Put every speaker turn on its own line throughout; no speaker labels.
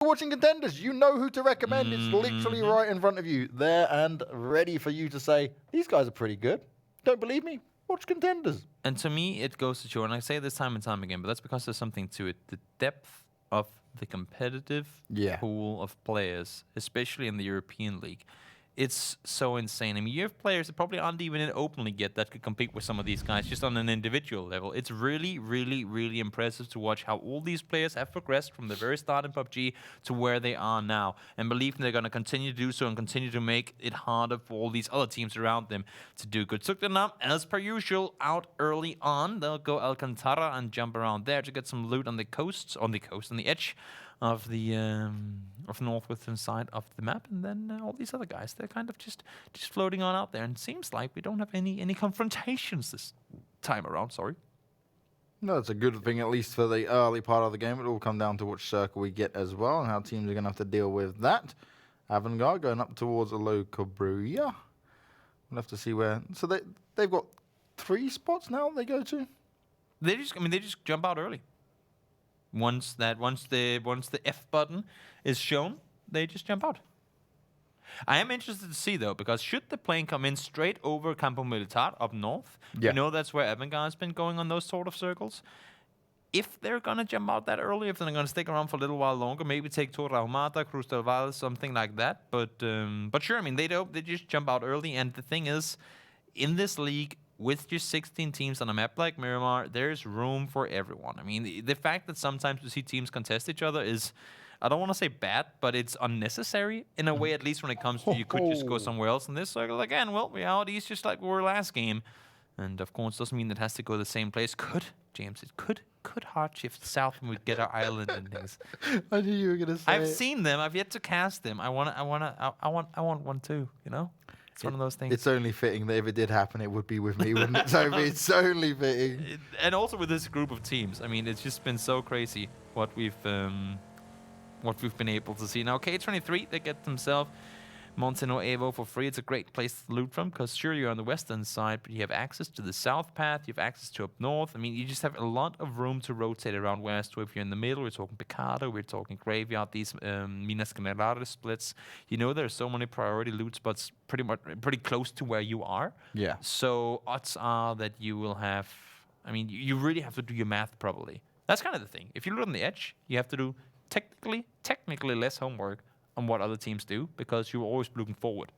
watching Contenders, you know who to recommend. It's literally right in front of you, there and ready for you to say, these guys are pretty good. Don't believe me? Watch Contenders.
And to me, it goes to show, and I say this time and time again, but that's because there's something to it. The depth of the competitive pool of players, especially in the European League. It's so insane. I mean, you have players that probably aren't even in Open League yet that could compete with some of these guys just on an individual level. It's really, really, really impressive to watch how all these players have progressed from the very start in PUBG to where they are now. And believe me, they're going to continue to do so and continue to make it harder for all these other teams around them to do good. Zoekt Een Naam, as per usual, out early on. They'll go Alcantara and jump around there to get some loot on the coast, on the edge of the northwestern side of the map, and then all these other guys, they're kind of just floating on out there, and it seems like we don't have any confrontations this time around. Sorry.
No, that's a good thing, at least for the early part of the game. It'll all come down to which circle we get as well, and how teams are going to have to deal with that. Avangar going up towards Alo Cabruya. We'll have to see where. So they've got 3 spots now they go to.
They just jump out early. Once the F button is shown, they just jump out. I am interested to see though, because should the plane come in straight over Campo Militar up north, you know that's where Avangar has been going on those sort of circles. If they're gonna jump out that early, if they're gonna stick around for a little while longer, maybe take Torre Ahumada, Cruz del Valle, something like that. But sure, I mean they just jump out early, and the thing is, in this league, with just 16 teams on a map like Miramar, there's room for everyone. I mean, the fact that sometimes we see teams contest each other is, I don't want to say bad, but it's unnecessary in a way, at least when it comes to you could just go somewhere else in this circle. Again, well, reality is just like we were last game. And of course, doesn't mean it has to go to the same place. James, it could hard shift south and we'd get our island endings.
I knew you were going to say
I've seen them. I've yet to cast them. I want one too, you know? It's one of those things.
It's only fitting that if it did happen, it would be with me, wouldn't it, Toby? It's only fitting.
And also with this group of teams. I mean, it's just been so crazy what we've been able to see. Now, K23, they get themselves Monteno Evo for free. It's a great place to loot from because sure, you're on the western side, but you have access to the south path, you have access to up north. I mean, you just have a lot of room to rotate around west. So if you're in the middle, we're talking Picado, we're talking Graveyard, these Minas Generadas splits. You know, there's so many priority loot spots pretty close to where you are. Yeah. So odds are that you will have, I mean, you really have to do your math probably. That's kind of the thing. If you loot on the edge, you have to do technically less homework on what other teams do because you're always looking forward.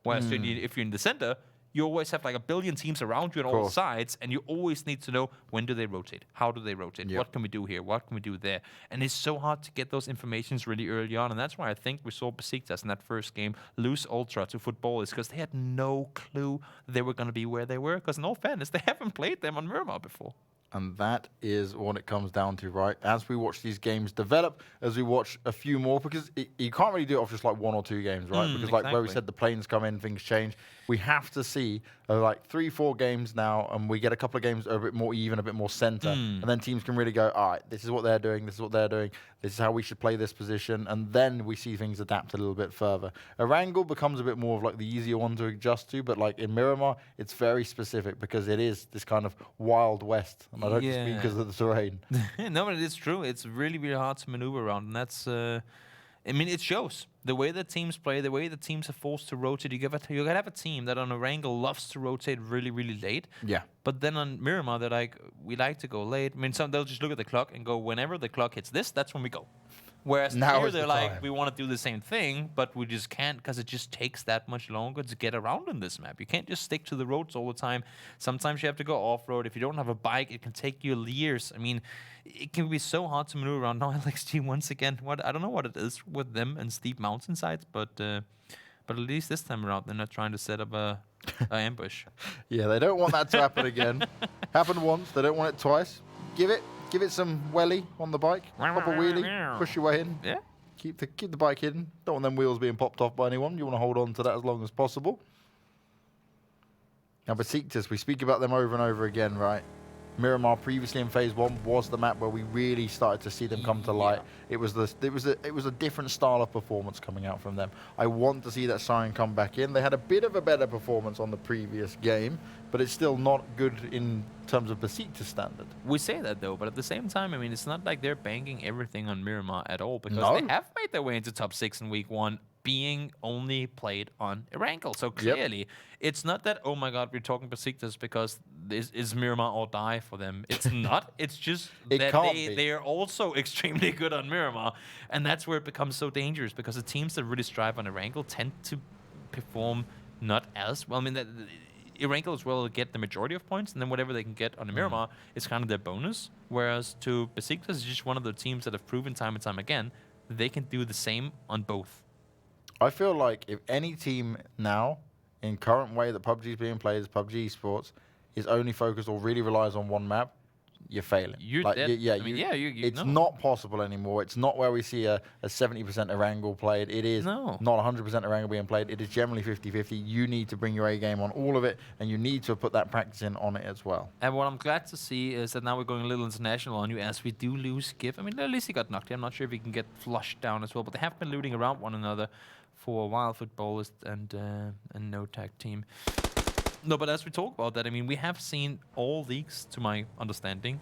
Whereas if you're in the center, you always have like a billion teams around you on all sides, and you always need to know when do they rotate, how do they rotate, what can we do here, what can we do there, and it's so hard to get those informations really early on, and that's why I think we saw Besiktas in that first game lose Ultra to Futbolist because they had no clue they were going to be where they were. Because in all fairness, they haven't played them on Miramar before.
And that is what it comes down to, right? As we watch these games develop, as we watch a few more, because you can't really do it off just like 1 or 2 games, right? Because like where we said the planes come in, things change. We have to see like 3-4 games now, and we get a couple of games a bit more even, a bit more center, and then teams can really go, all right, this is what they're doing, this is what they're doing, this is how we should play this position, and then we see things adapt a little bit further. Erangel becomes a bit more of like the easier one to adjust to, but like in Miramar, it's very specific because it is this kind of wild west, and I don't just mean because of the terrain.
No, but it is true. It's really, really hard to maneuver around, and that's, I mean, it shows. The way that teams play, the way that teams are forced to rotate, you gotta have a team that on Erangel loves to rotate really, really late. Yeah. But then on Miramar, they're like, we like to go late. I mean, some they'll just look at the clock and go, whenever the clock hits this, that's when we go. Whereas now here they're like, we want to do the same thing, but we just can't because it just takes that much longer to get around in this map. You can't just stick to the roads all the time. Sometimes you have to go off-road. If you don't have a bike, it can take you years. I mean, it can be so hard to maneuver around. Now LXG once again, I don't know what it is with them and steep mountainsides, but at least this time around, they're not trying to set up a ambush.
Yeah, they don't want that to happen again. Happened once, they don't want it twice. Give it some welly on the bike. Pop a wheelie, push your way in. Yeah. Keep the bike hidden. Don't want them wheels being popped off by anyone. You want to hold on to that as long as possible. Now Besiktas, we speak about them over and over again, right? Miramar previously in Phase 1 was the map where we really started to see them come to light. It was a different style of performance coming out from them. I want to see that Siren come back in. They had a bit of a better performance on the previous game, but it's still not good in terms of Besiktas standard.
We say that though, but at the same time, I mean, it's not like they're banking everything on Miramar at all, because they have made their way into top 6 in week 1, being only played on Erangel. So clearly, it's not that, oh my god, we're talking Besiktas because this is Miramar or die for them. It's not. It's just that they are also extremely good on Miramar. And that's where it becomes so dangerous, because the teams that really strive on Erangel tend to perform not as well. I mean, Erangel as well get the majority of points, and then whatever they can get on the Miramar is kind of their bonus. Whereas to Besiktas is just one of the teams that have proven time and time again that they can do the same on both.
I feel like if any team now, in current way that PUBG is being played as PUBG Esports, is only focused or really relies on one map, you're failing. It's not possible anymore. It's not where we see a 70% Erangel played. It is not 100% Erangel being played. It is generally 50-50. You need to bring your A game on all of it, and you need to put that practice in on it as well.
And what I'm glad to see is that now we're going a little international on you, as we do lose Gif. I mean, at least he got knocked. I'm not sure if he can get flushed down as well, but they have been looting around one another for a while, Futbolist and no tag team. No, but as we talk about that, I mean, we have seen all leagues, to my understanding,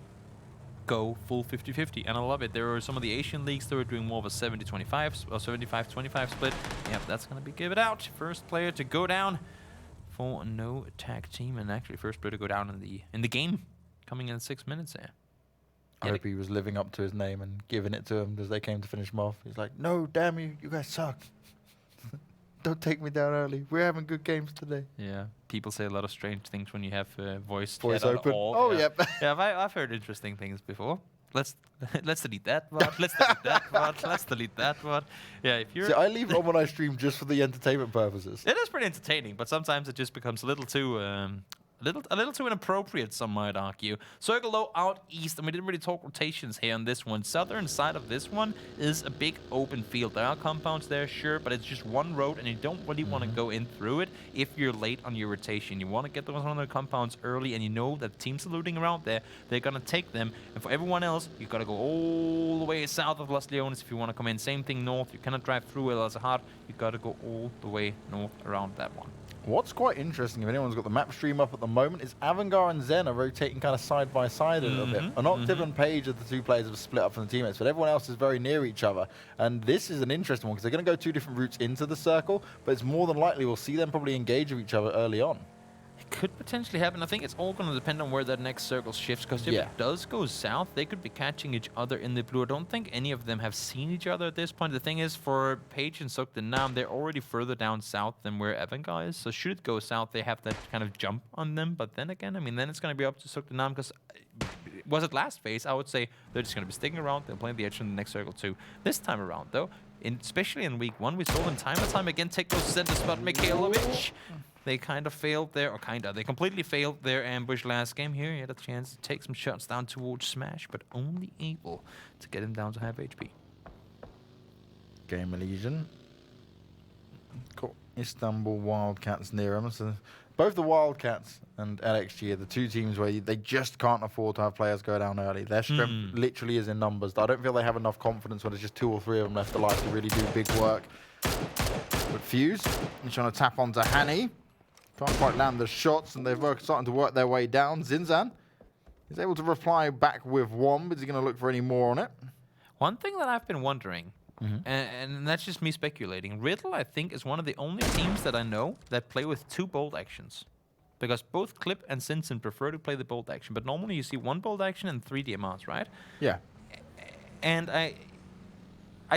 go full 50-50, and I love it. There are some of the Asian leagues that are doing more of a 70-25 or 75-25 split. Yep, that's going to be give it out. First player to go down for no tag team, and actually first player to go down in the game, coming in 6 minutes there.
I hope he was living up to his name and giving it to him as they came to finish him off. He's like, no, damn you, you guys suck. Don't take me down early. We're having good games today.
Yeah, people say a lot of strange things when you have voice
open.
All.
Yep.
Yeah, I've heard interesting things before. Let's delete that one. Let's delete that one. Let's delete that one. Yeah, if you're...
See, I leave it on when I stream just for the entertainment purposes.
It is pretty entertaining, but sometimes it just becomes a little too... A little too inappropriate, some might argue. Circle low out east, and we didn't really talk rotations here on this one. Southern side of this one is a big open field. There are compounds there, sure, but it's just one road, and you don't really want to go in through it if you're late on your rotation. You want to get those on the compounds early, and you know that teams are looting around there. They're going to take them, and for everyone else, you've got to go all the way south of Las Leones if you want to come in. Same thing north. You cannot drive through El Azahar. You've got to go all the way north around that one.
What's quite interesting, if anyone's got the map stream up at the moment, is Avangar and Zen are rotating kind of side by side a little bit. Anoctiv and Page of the two players have split up from the teammates, but everyone else is very near each other. And this is an interesting one because they're going to go 2 different routes into the circle, but it's more than likely we'll see them probably engage with each other early on.
It could potentially happen. I think it's all going to depend on where that next circle shifts, because if it does go south, they could be catching each other in the blue. I don't think any of them have seen each other at this point. The thing is, for Page and Zoekt Een Naam, they're already further down south than where Avangar is. So should it go south, they have that kind of jump on them. But then again, I mean, then it's going to be up to Zoekt Een Naam, because was it last phase? I would say they're just going to be sticking around. They're playing the edge in the next circle too. This time around, though, especially in week 1, we saw them time and time again take those center spot. Mikhailovic. They kind of failed there, they completely failed their ambush last game. Here, he had a chance to take some shots down towards Smash, but only able to get him down to half HP.
Gamerlegion. Got Istanbul Wildcats near him. So both the Wildcats and LXG are the two teams where they just can't afford to have players go down early. Their strength literally is in numbers. I don't feel they have enough confidence when there's just 2 or 3 of them left alive to really do big work. But Fuse, he's trying to tap onto Hani. Can't quite land the shots, and they're starting to work their way down. Zinzan is able to reply back with one, but is he going to look for any more on it?
One thing that I've been wondering, and that's just me speculating, Riddle, I think, is one of the only teams that I know that play with 2 bolt actions. Because both Clip and Sinsen prefer to play the bolt action, but normally you see 1 bolt action and 3 DMRs, right?
Yeah.
And I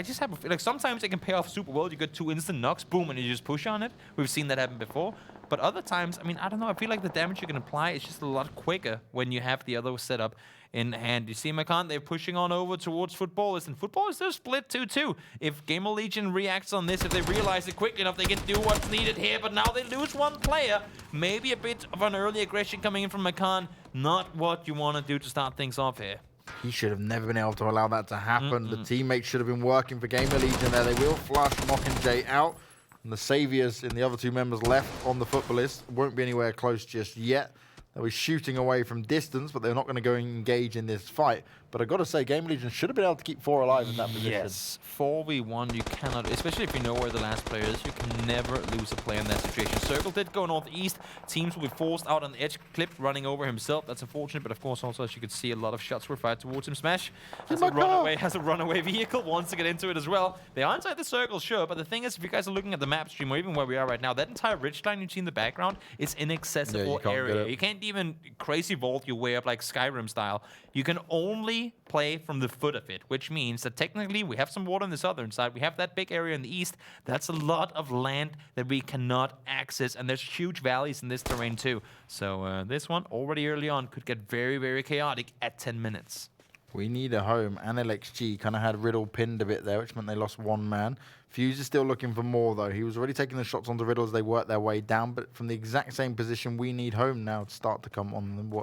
just have a feel like sometimes it can pay off super well. You get 2 instant knocks, boom, and you just push on it. We've seen that happen before. But other times, I mean, I don't know. I feel like the damage you can apply is just a lot quicker when you have the other setup in hand. You see Macan, they're pushing on over towards Futbolist, and Futbolist, they're split 2-2. If Gamerlegion reacts on this, if they realize it quickly enough, they can do what's needed here. But now they lose 1 player. Maybe a bit of an early aggression coming in from Macan. Not what you want to do to start things off here.
He should have never been able to allow that to happen. The teammates should have been working for Gamerlegion there. They will flush Mockingjay out. And the saviors in the other 2 members left on the Futbolist won't be anywhere close just yet. They'll be shooting away from distance, but they're not going to go and engage in this fight. But I've got to say, Gamerlegion should have been able to keep 4 alive in that position.
Yes, 4v1, you cannot, especially if you know where the last player is, you can never lose a player in that situation. Circle did go northeast. Teams will be forced out on the edge. Clip running over himself. That's unfortunate, but of course also, as you could see, a lot of shots were fired towards him. Smash has a runaway vehicle, wants to get into it as well. They are inside the circle, sure, but the thing is, if you guys are looking at the map stream, or even where we are right now, that entire ridgeline you see in the background is inaccessible area. You can't even crazy vault your way up like Skyrim style. You can only play from the foot of it, which means that technically we have some water on the southern side. We have that big area in the east. That's a lot of land that we cannot access, and there's huge valleys in this terrain too. So this one, already early on, could get very, very chaotic at 10 minutes.
We need a home, and LXG kind of had Riddle pinned a bit there, which meant they lost 1 man. Fuse is still looking for more, though. He was already taking the shots onto Riddle as they worked their way down, but from the exact same position, we need home now to start to come on them.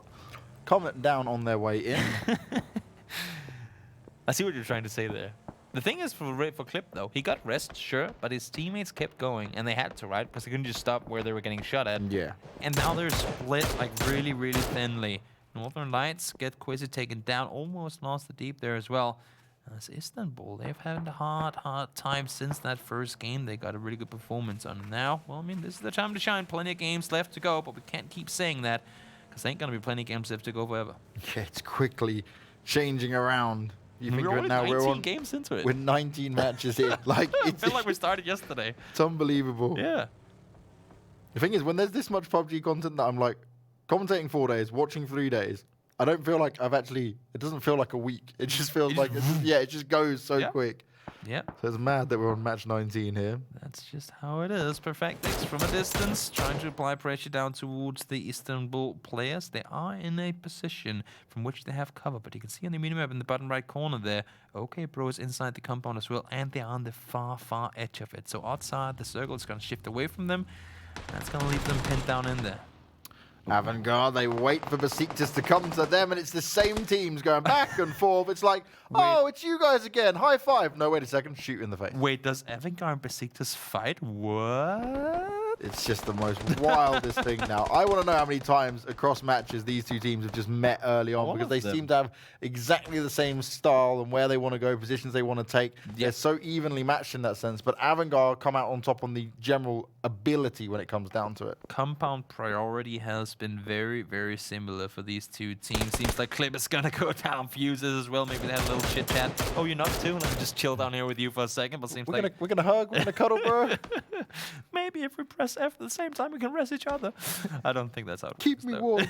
Come down on their way in.
I see what you're trying to say there. The thing is, for Clip, though, he got rest, sure, but his teammates kept going, and they had to, right? Because they couldn't just stop where they were getting shot at.
Yeah.
And now they're split, like, really, really thinly. Northern Lights get Quizzy taken down, almost lost the deep there as well. As Istanbul, they've had a hard time since that first game. They got a really good performance on them now. Well, I mean, this is the time to shine. Plenty of games left to go, but we can't keep saying that, because there ain't going to be plenty of games left to go forever.
Yeah, it's quickly changing around. You think
we're
now
19
we're on
games into it.
With 19 matches in. Like,
I feel like we started yesterday.
It's unbelievable.
Yeah.
The thing is, when there's this much PUBG content that I'm like, commentating 4 days, watching 3 days, I don't feel like I've actually, it doesn't feel like a week. It just feels like, it just goes so quick.
Yeah.
So it's mad that we're on match 19 here.
That's just how it is. Perfectix from a distance, trying to apply pressure down towards the Istanbul players. They are in a position from which they have cover, but you can see on the minimap in the bottom right corner there, OK Bro is inside the compound as well, and they are on the far, far edge of it. So outside the circle is going to shift away from them. That's going to leave them pinned down in there.
Avangar, they wait for Besiktas to come to them, and it's the same teams going back and forth. It's like, oh, it's you guys again. High five. No, wait a second. Shoot in the face.
Wait, does Avangar and Besiktas fight? What?
It's just the most wildest thing now. I want to know how many times across matches these two teams have just met early on, because they seem to have exactly the same style and where they want to go, positions they want to take. Yep. They're so evenly matched in that sense. But Avangar come out on top on the general ability when it comes down to it.
Compound priority has been very, very similar for these two teams. Seems like Clip is going to go down. Fuses as well. Maybe they had a little chit chat. Oh, you're not too? Let me just chill down here with you for a second. But seems like
we're gonna hug. We're gonna cuddle, bro.
Maybe if we press F at the same time, we can rest each other. I don't think that's how it
Keep
works,
me warm.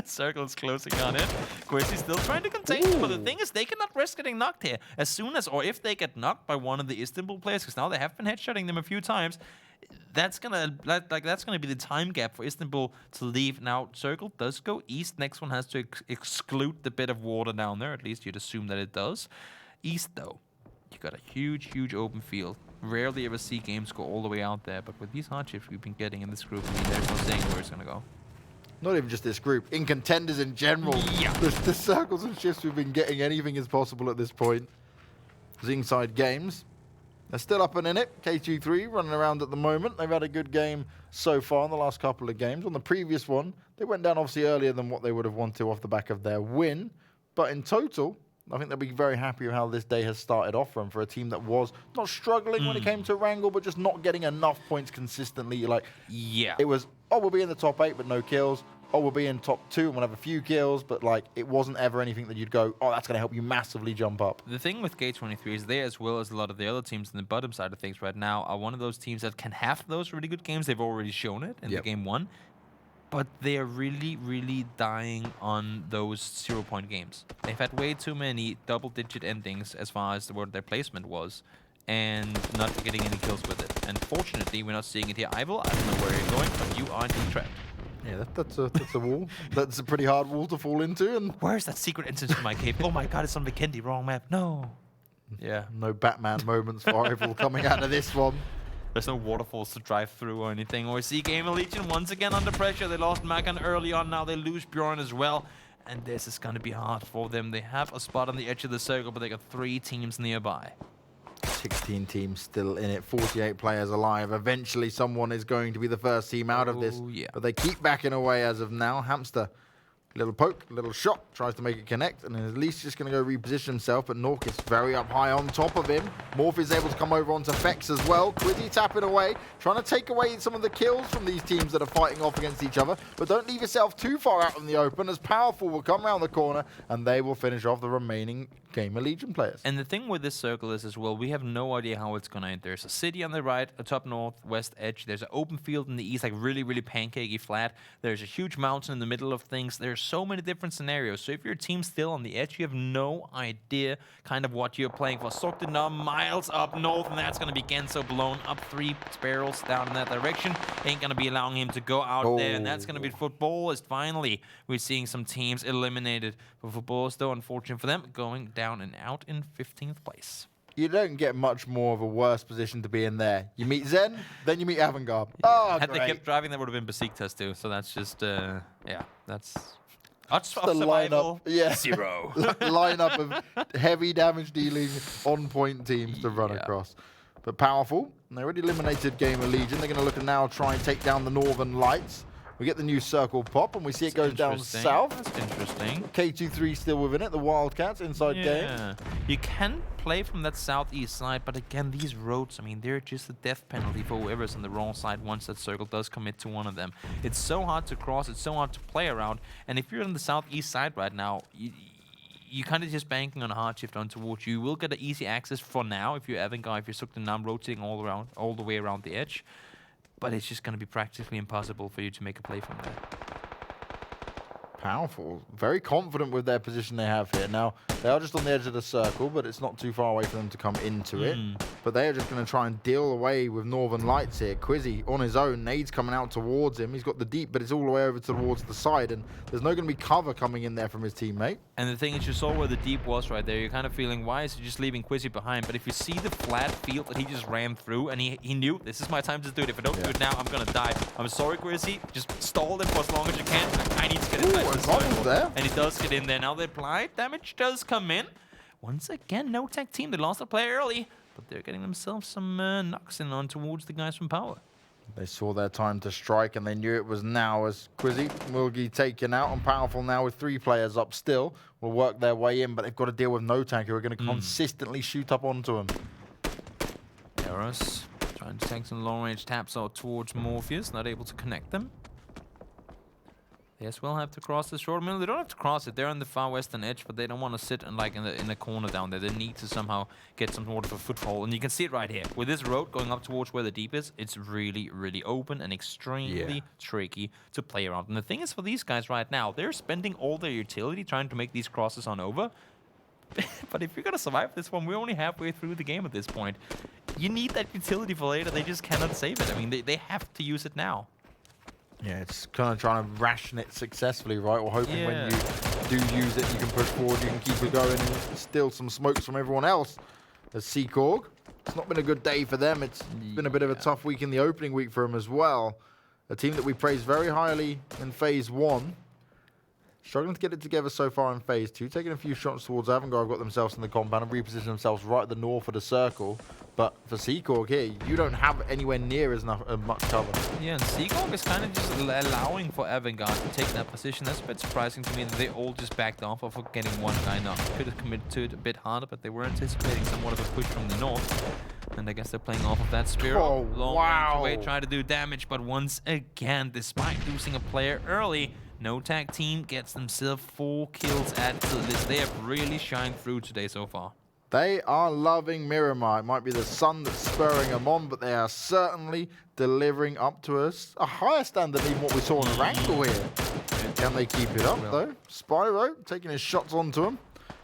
Circle's closing on it. Quizzy's still trying to contain them, but the thing is, they cannot risk getting knocked here. As soon as, or if they get knocked by one of the Istanbul players, because now they have been headshotting them a few times, that's gonna be the time gap for Istanbul to leave. Now, Circle does go east. Next one has to exclude the bit of water down there. At least you'd assume that it does. East, though, you got a huge, huge open field. Rarely ever see games go all the way out there, but with these hardships we've been getting in this group, I mean, there's no saying where it's gonna go. Not
even just this group, in contenders in general.
Yeah.
The circles and shifts we've been getting, anything is possible at this point. Insidegames, they're still up and in it. K23 running around at the moment. They've had a good game so far in the last couple of games. On the previous one, they went down obviously earlier than what they would have wanted off the back of their win. But in total, I think they'll be very happy with how this day has started off for a team that was not struggling when it came to Wrangle, but just not getting enough points consistently. Like, it was, oh, we'll be in the top 8 but no kills. Oh, we'll be in top 2 and we'll have a few kills, but like, it wasn't ever anything that you'd go, oh, that's going to help you massively jump up.
The thing with K23 is they, as well as a lot of the other teams in the bottom side of things right now, are one of those teams that can have those really good games. They've already shown it in the game 1. But they're really, really dying on those 0-point games. They've had way too many double-digit endings as far as what their placement was, and not getting any kills with it. And fortunately, we're not seeing it here. Ival, I don't know where you're going, but you are indeed trapped.
Yeah, that's a wall. That's a pretty hard wall to fall into. And
where's that secret entrance to my cave? Oh my god, it's on Vikendi, wrong map. No. Yeah.
No Batman moments for Ival coming out of this one.
There's no waterfalls to drive through or anything. Or see Gamerlegion once again under pressure. They lost Magan early on. Now they lose Bjorn as well. And this is going to be hard for them. They have a spot on the edge of the circle, but they got 3 teams nearby.
16 18 teams still in it, 48 players alive. Eventually, someone is going to be the first team out of this.
Yeah.
But they keep backing away as of now. Hamster, little poke, little shot, tries to make it connect, and at least just going to go reposition himself. But Nork is very up high on top of him. Morph is able to come over onto Fex as well. Quizzy tapping away, trying to take away some of the kills from these teams that are fighting off against each other. But don't leave yourself too far out in the open, as Powerful will come around the corner, and they will finish off the remaining Gamerlegion players.
And the thing with this circle is as well, we have no idea how it's going to end. There's a city on the right, a top northwest edge. There's an open field in the east, like really, really pancakey flat. There's a huge mountain in the middle of things. There's so many different scenarios. So if your team's still on the edge, you have no idea kind of what you're playing for. Zoekt Een Naam miles up north, and that's going to be Genso blown up 3 barrels down in that direction. Ain't going to be allowing him to go out there, and that's going to be Futbolist. Finally, we're seeing some teams eliminated. For Futbolist, though, unfortunate for them, going down and out in 15th place.
You don't get much more of a worse position to be in there. You meet Zen, then you meet Avangar.
Yeah.
Oh,
Had
great.
they kept driving, that would have been Besiktas too. So that's just, yeah, that's odds of
the
survival,
lineup, yeah.
0.
Lineup of heavy damage dealing, on-point teams to run across. But Powerful, they already eliminated Gamerlegion. They're going to look at now try and take down the Northern Lights. We get the new circle pop, and we see it goes down south.
That's interesting.
K23 still within it, the Wildcats, inside game.
You can play from that southeast side, but again, these roads, I mean, they're just a death penalty for whoever's on the wrong side once that circle does commit to one of them. It's so hard to cross, it's so hard to play around, and if you're on the southeast side right now, you kind of just banking on a hard shift on towards you. You will get an easy access for now if you're Avangar, if you're Zoekt Een Naam rotating all the way around the edge. But it's just going to be practically impossible for you to make a play from there.
Powerful. Very confident with their position they have here. Now, they are just on the edge of the circle, but it's not too far away for them to come into it. But they are just going to try and deal away with Northern Lights here. Quizzy on his own. Nades coming out towards him. He's got the deep, but it's all the way over towards the side. And there's no going to be cover coming in there from his teammate.
And the thing is, you saw where the deep was right there. You're kind of feeling, why is he just leaving Quizzy behind? But if you see the flat field that he just ran through, and he knew, this is my time to do it. If I don't do it now, I'm going to die. I'm sorry, Quizzy. Just stall them for as long as you can. I need to get in
there.
And he does get in there. Now the applied damage does come in. Once again, no tag team. They lost a player early, but they're getting themselves some knocks in on towards the guys from Power.
They saw their time to strike, and they knew it was now as Quizzy, Mulgi taken out, and Powerful now with 3 players up still will work their way in, but they've got to deal with No Tank, who are going to consistently shoot up onto them.
Eros trying to take some long-range taps out towards Morpheus, not able to connect them. Yes, we'll have to cross the short middle. They don't have to cross it. They're on the far western edge, but they don't want to sit in the corner down there. They need to somehow get some sort of a foothold. And you can see it right here. With this road going up towards where the deep is, it's really, really open and extremely tricky to play around. And the thing is, for these guys right now, they're spending all their utility trying to make these crosses on over. But if you're going to survive this one, we're only halfway through the game at this point. You need that utility for later. They just cannot save it. I mean, they have to use it now.
Yeah, it's kind of trying to ration it successfully, right? Or hoping when you do use it, you can push forward, you can keep it going and steal some smokes from everyone else. As Seekorg, it's not been a good day for them. It's been a bit of a tough week in the opening week for them as well. A team that we praised very highly in Phase 1. Struggling to get it together so far in Phase 2. Taking a few shots towards Avangar, got themselves in the compound and repositioned themselves right at the north of the circle. But for Seekorg here, you don't have anywhere near as much cover.
Yeah, and Seekorg is kind of just allowing for Avangar to take that position. That's a bit surprising to me that they all just backed off of getting one guy knocked. Could have committed to it a bit harder, but they were anticipating somewhat of a push from the north. And I guess they're playing off of that Spiral. Long range away, trying to do damage, but once again, despite losing a player early, No Tag Team gets themselves 4 kills added to the list. They have really shined through today so far.
They are loving Miramar. It might be the sun that's spurring them on, but they are certainly delivering up to us a higher standard than even what we saw in Rankle here. Can they keep it up, though? Spyro taking his shots onto him.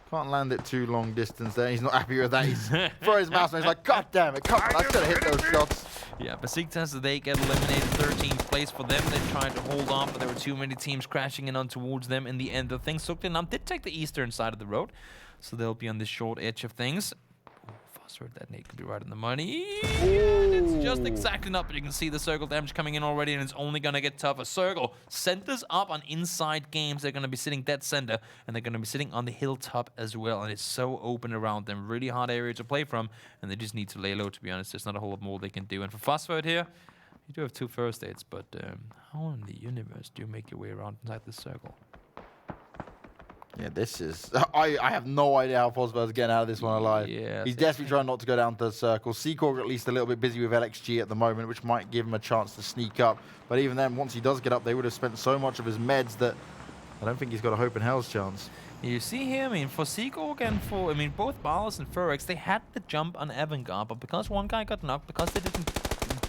Can't land it too long distance there. He's not happy with that. He's throwing his mouse and he's like, God damn it, come on, I could have hit those shots.
Yeah, Besiktas, they get eliminated. 13th place for them. They tried to hold on, but there were too many teams crashing in on towards them in the end of things. Zoekt Een Naam did take the eastern side of the road, so they'll be on the short edge of things. Phosphor, that nade could be right on the money. And it's just exactly not, but you can see the circle damage coming in already, and it's only going to get tougher. Circle centers up on Insidegames. They're going to be sitting dead center, and they're going to be sitting on the hilltop as well, and it's so open around them. Really hard area to play from, and they just need to lay low, to be honest. There's not a whole lot more they can do. And for Phosphor here, you do have 2 first aids, but how in the universe do you make your way around inside this circle?
Yeah, this is... I have no idea how Phosphor's getting out of this one alive.
Yeah,
he's desperately trying not to go down to the circle. Seekorg at least a little bit busy with LXG at the moment, which might give him a chance to sneak up. But even then, once he does get up, they would have spent so much of his meds that I don't think he's got a hope in hell's chance.
You see here, I mean, for Seekorg and for, I mean, both Barlas and Furex, they had the jump on Avangar, but because one guy got knocked, because they didn't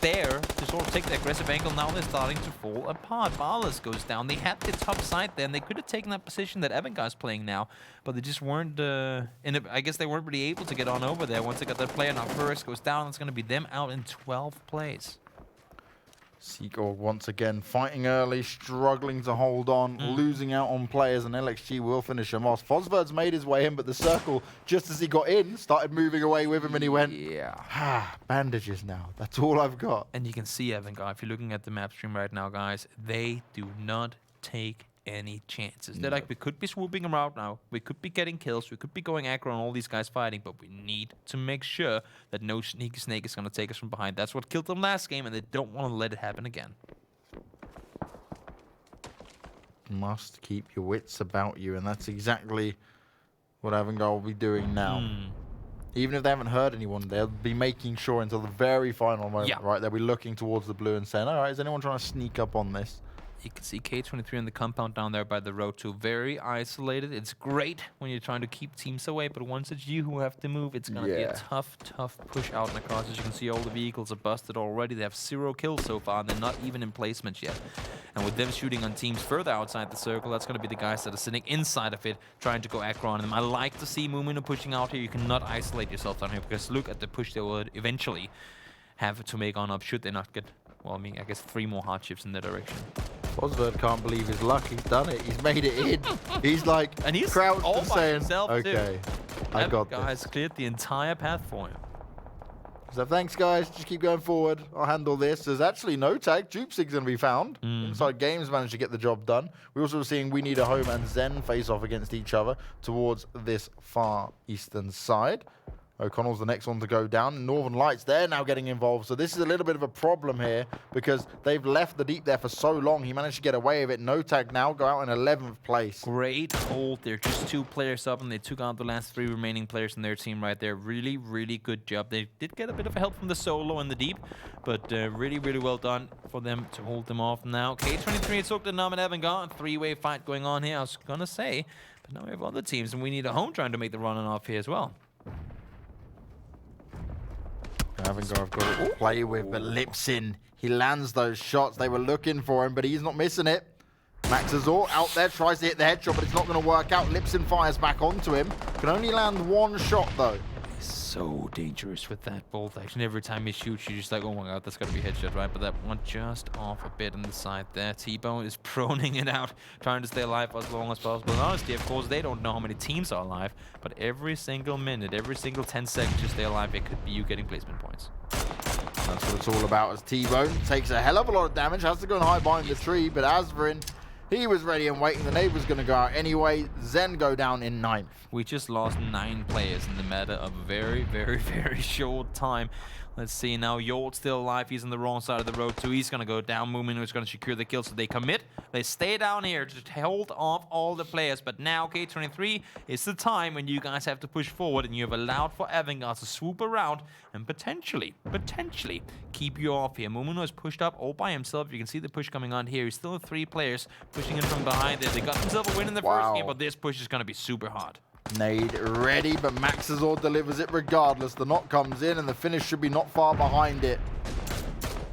dare to sort of take the aggressive angle, now they're starting to fall apart. Barlas goes down. They had the top side there, and they could have taken that position that Avangar's playing now, but they just weren't, I guess they weren't really able to get on over there once they got that player. Now Furex goes down, it's going to be them out in 12 plays.
Seekorg once again fighting early, struggling to hold on, losing out on players, and LXG will finish him off. Phosphor's made his way in, but the circle, just as he got in, started moving away with him, and he went, bandages now. That's all I've got.
And you can see Avangar, if you're looking at the map stream right now, guys, they do not take any chances. They're like, we could be swooping around now, we could be getting kills, we could be going aggro on all these guys fighting, but we need to make sure that no sneaky snake is going to take us from behind. That's what killed them last game, and they don't want to let it happen again.
Must keep your wits about you, and that's exactly what Avangar will be doing now. Even if they haven't heard anyone, they'll be making sure until the very final moment, right? They'll be looking towards the blue and saying, all right, is anyone trying to sneak up on this?
You can see K23 in the compound down there by the road too. Very isolated. It's great when you're trying to keep teams away, but once it's you who have to move, it's going to be a tough push out and across. As you can see, all the vehicles are busted already. They have 0 kills so far, and they're not even in placements yet. And with them shooting on teams further outside the circle, that's going to be the guys that are sitting inside of it, trying to go aggro on them. I like to see Mumino pushing out here. You cannot isolate yourself down here, because look at the push they would eventually have to make on up, should they not get, well, I mean, I guess 3 more hardships in their direction.
Phosphor can't believe his luck. He's done it. He's made it in. He's like,
and he's
crouched
all
and
by
saying,
himself
okay, I got this.
Guys cleared the entire path for him.
So thanks, guys. Just keep going forward. I'll handle this. There's actually no tag. Jupesig's going to be found. Insidegames managed to get the job done. We're also seeing We Need a Home and Zen face off against each other towards this far eastern side. O'Connell's the next one to go down. Northern Lights, they're now getting involved. So this is a little bit of a problem here because they've left the deep there for so long. He managed to get away with it. No tag now, go out in 11th place.
Great hold. They're just 2 players up, and they took out the last 3 remaining players in their team right there. Really, really good job. They did get a bit of help from the solo and the deep, but really, really well done for them to hold them off now. K23 Zoekt Een Naam and Avangar. 3-way fight going on here, I was going to say. But now we have other teams, and We Need a Home trying to make the run and off here as well.
Avangar have got to play with, but Lipsin, he lands those shots. They were looking for him, but he's not missing it. Max Azor out there, tries to hit the headshot, but it's not going to work out. Lipsin fires back onto him. Can only land 1 shot, though.
He's so dangerous with that bolt action. Every time he shoots, you're just like, oh my god, that's got to be a headshot, right? But that one just off a bit on the side there. T-Bone is proning it out, trying to stay alive for as long as possible. And honestly, of course, they don't know how many teams are alive, but every single minute, every single 10 seconds to stay alive, it could be you getting placement points.
That's what it's all about, as T-Bone takes a hell of a lot of damage, has to go and hide behind the tree, but Azvarin, he was ready and waiting. The neighbor's going to go out anyway. Zen go down in 9th.
We just lost 9 players in the matter of a very, very, very short time. Let's see now. Yort still alive. He's on the wrong side of the road too. He's going to go down. Mumino is going to secure the kill. So they commit. They stay down here to hold off all the players. But now K23 is the time when you guys have to push forward. And you have allowed for Avangar to swoop around and potentially keep you off here. Mumino is pushed up all by himself. You can see the push coming on here. He's still 3 players pushing in from behind there. They got themselves a win in the first game. But this push is going to be super hard.
Nade ready, but Max Azor delivers it regardless. The knock comes in, and the finish should be not far behind it.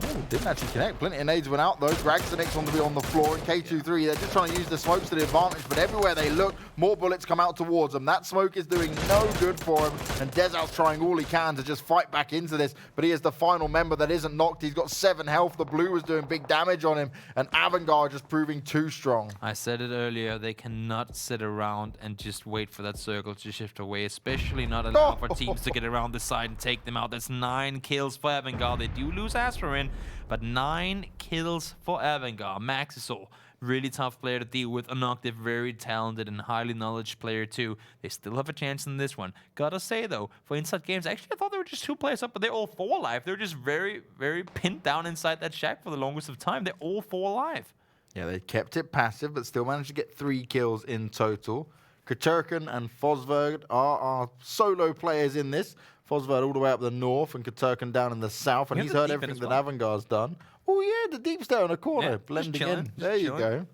Ooh, Didn't actually connect. Plenty of nades went out though. Grags the next one to be on the floor. And K23, they're just trying to use the smokes to the advantage, but everywhere they look, more bullets come out towards them. That smoke is doing no good for him, and Dezal's trying all he can to just fight back into this, but he is the final member that isn't knocked. He's got 7 health. The blue was doing big damage on him, and Avangar just proving too strong.
I said it earlier, they cannot sit around and just wait for that circle to shift away, especially not allow for teams to get around the side and take them out. That's 9 kills for Avangar. They do lose Asterin, but 9 kills for Avangar. Maxisol, really tough player to deal with. Anoctive, very talented and highly knowledgeable player too. They still have a chance in this one. Gotta say though, for Insidegames, actually I thought they were just 2 players up, but they're all 4 alive. They're just very, very pinned down inside that shack for the longest of time. They're all 4 alive.
Yeah, they kept it passive, but still managed to get 3 kills in total. Katurkan and Fosverd are our solo players in this. Fosverd all the way up the north and Katurkan down in the south, and he's heard everything that Avangar's done. Oh yeah, the deep's there in the corner, blending in. There you go.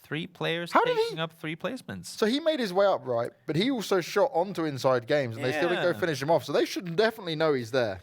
3 players taking up 3 placements.
So he made his way up right, but he also shot onto Insidegames, and they still didn't go finish him off. So they should definitely know he's there.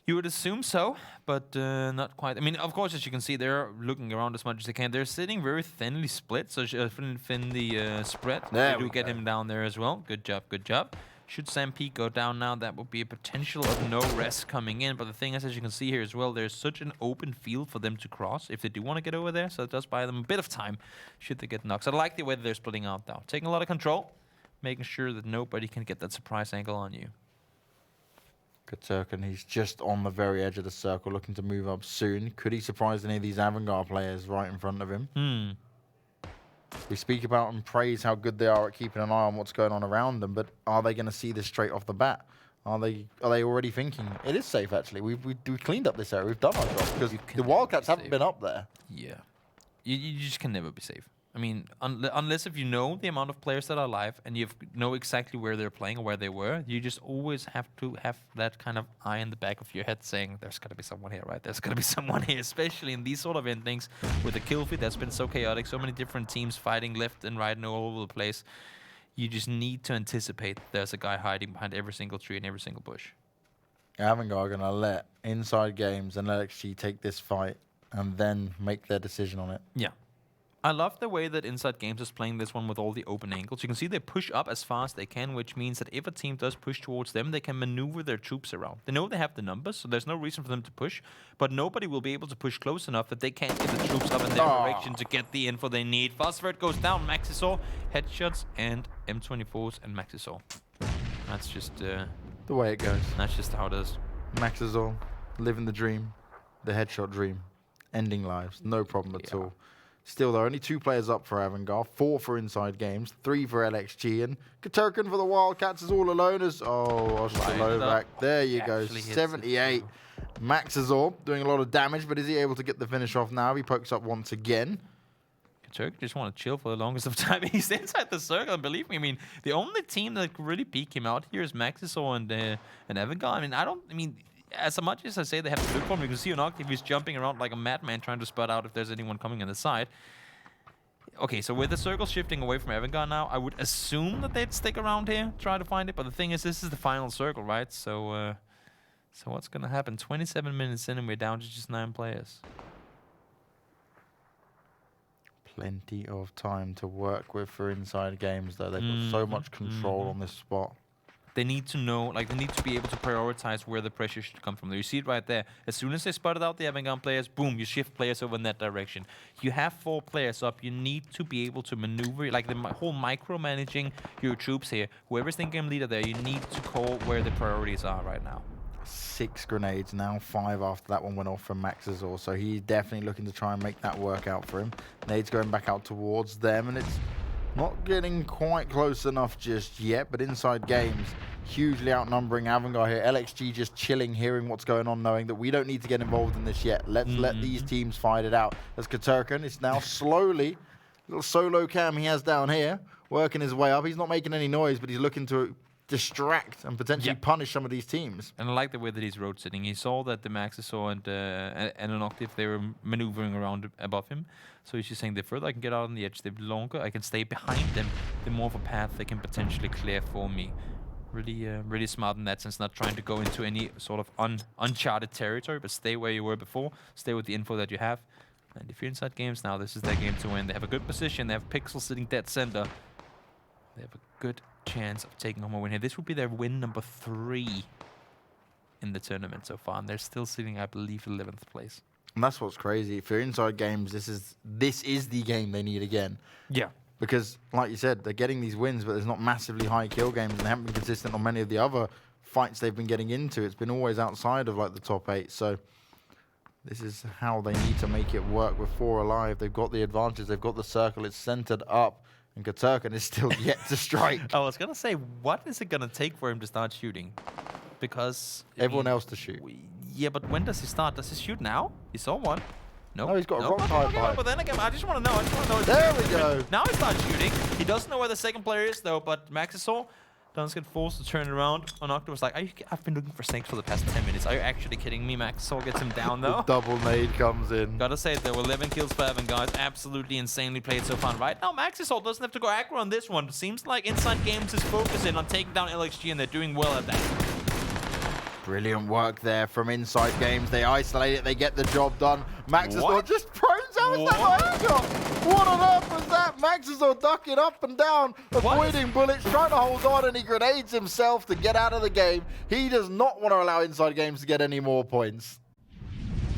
You would assume so, but not quite. I mean, of course, as you can see, they're looking around as much as they can. They're sitting very thinly split, so thin the spread. They do get him down there as well. Good job, good job. Should Stampede go down now, that would be a potential of no rest coming in. But the thing is, as you can see here as well, there's such an open field for them to cross if they do want to get over there. So it does buy them a bit of time should they get knocked. So I like the way that they're splitting out now. Taking a lot of control, making sure that nobody can get that surprise angle on you.
Katurkan, he's just on the very edge of the circle, looking to move up soon. Could he surprise any of these Avangar players right in front of him? We speak about and praise how good they are at keeping an eye on what's going on around them, but are they going to see this straight off the bat? Are they already thinking it is safe? Actually, we cleaned up this area. We've done our job because the Wildcats haven't been up there.
Yeah, you just can never be safe. I mean, unless if you know the amount of players that are alive and you know exactly where they're playing or where they were, you just always have to have that kind of eye in the back of your head saying, there's got to be someone here, right? There's got to be someone here, especially in these sort of endings with the kill feed that's been so chaotic, so many different teams fighting left and right and all over the place. You just need to anticipate there's a guy hiding behind every single tree and every single bush.
Avangar are going to let Insidegames and LXG take this fight and then make their decision on it.
Yeah. I love the way that Insidegames is playing this one with all the open angles. You can see they push up as fast as they can, which means that if a team does push towards them, they can maneuver their troops around. They know they have the numbers, so there's no reason for them to push, but nobody will be able to push close enough that they can't get the troops up in their direction to get the info they need. Fosverd goes down, Maxisol, headshots, and M24s and Maxisol. That's just...
the way it goes.
That's just how it is.
Maxisol, living the dream, the headshot dream, ending lives, no problem at all. Still, there are only 2 players up for Avangar, 4 for Insidegames, 3 for LXG, and Katurkan for the Wildcats is all alone as... Oh, back. There you go, 78. Maxisol doing a lot of damage, but is he able to get the finish off now? He pokes up once again.
Katurkan just want to chill for the longest of time. He's inside the circle, and believe me, I mean, the only team that could really peek him out here is Maxisol and Avangar. I mean, as much as I say they have to look for him, you can see Anoctive, he's jumping around like a madman trying to spot out if there's anyone coming on the side. Okay, so with the circle shifting away from Avangar now, I would assume that they'd stick around here, try to find it. But the thing is, this is the final circle, right? So, so what's going to happen? 27 minutes in and we're down to just 9 players.
Plenty of time to work with for Insidegames, though. They've got so much control on this spot.
They need to know, like, they need to be able to prioritize where the pressure should come from. You see it right there. As soon as they spotted out the Avangar players, boom, you shift players over in that direction. You have 4 players up. You need to be able to maneuver, like the whole micromanaging your troops here. Whoever's the game leader there, you need to call where the priorities are right now.
6 grenades now, 5 after that one went off from Maxisol. So he's definitely looking to try and make that work out for him. Nades going back out towards them, and it's not getting quite close enough just yet, but Insidegames hugely outnumbering Avangar here. LXG just chilling, hearing what's going on, knowing that we don't need to get involved in this yet. Let's let these teams fight it out. As Katurkan is now slowly, little solo cam he has down here, working his way up. He's not making any noise, but he's looking to distract and potentially punish some of these teams.
And I like the way that he's road sitting. He saw that the Maxisol and Anoctive, they were maneuvering around above him. So he's just saying, the further I can get out on the edge, the longer I can stay behind them, the more of a path they can potentially clear for me. Really smart in that sense, not trying to go into any sort of uncharted territory, but stay where you were before, stay with the info that you have. And if you're inside games now, this is their game to win. They have a good position, they have Pixel sitting dead center. They have a good chance of taking home a win here. This would be their win number 3 in the tournament so far, and they're still sitting, I believe, 11th place.
And that's what's crazy. If you're inside games, this is the game they need again.
Yeah.
Because, like you said, they're getting these wins, but there's not massively high kill games, and they haven't been consistent on many of the other fights they've been getting into. It's been always outside of like the top 8. So this is how they need to make it work with 4 alive. They've got the advantage. They've got the circle. It's centered up, and Katurkan is still yet to strike.
I was gonna say, what is it gonna take for him to start shooting? Because
everyone else to shoot.
Yeah, but when does he start? Does he shoot now? He saw one. Nope.
No, he's got a rock pipe.
But then again, I just want to know.
There we go.
Now he starts shooting. He doesn't know where the second player is, though, but Maxisol does get forced to turn around. On Octopus like, I've been looking for snakes for the past 10 minutes. Are you actually kidding me? Maxisol gets him down, though.
The double nade comes in.
Gotta say, there were 11 kills for Avangar. Absolutely insanely played so far. Right now, Maxisol doesn't have to go aggro on this one. It seems like Insidegames is focusing on taking down LXG, and they're doing well at that.
Brilliant work there from Insidegames. They isolate it. They get the job done. Maxisol just prones out. Is that not a shot? What on earth was that? Maxisol ducking up and down, avoiding bullets, trying to hold on, and he grenades himself to get out of the game. He does not want to allow Insidegames to get any more points.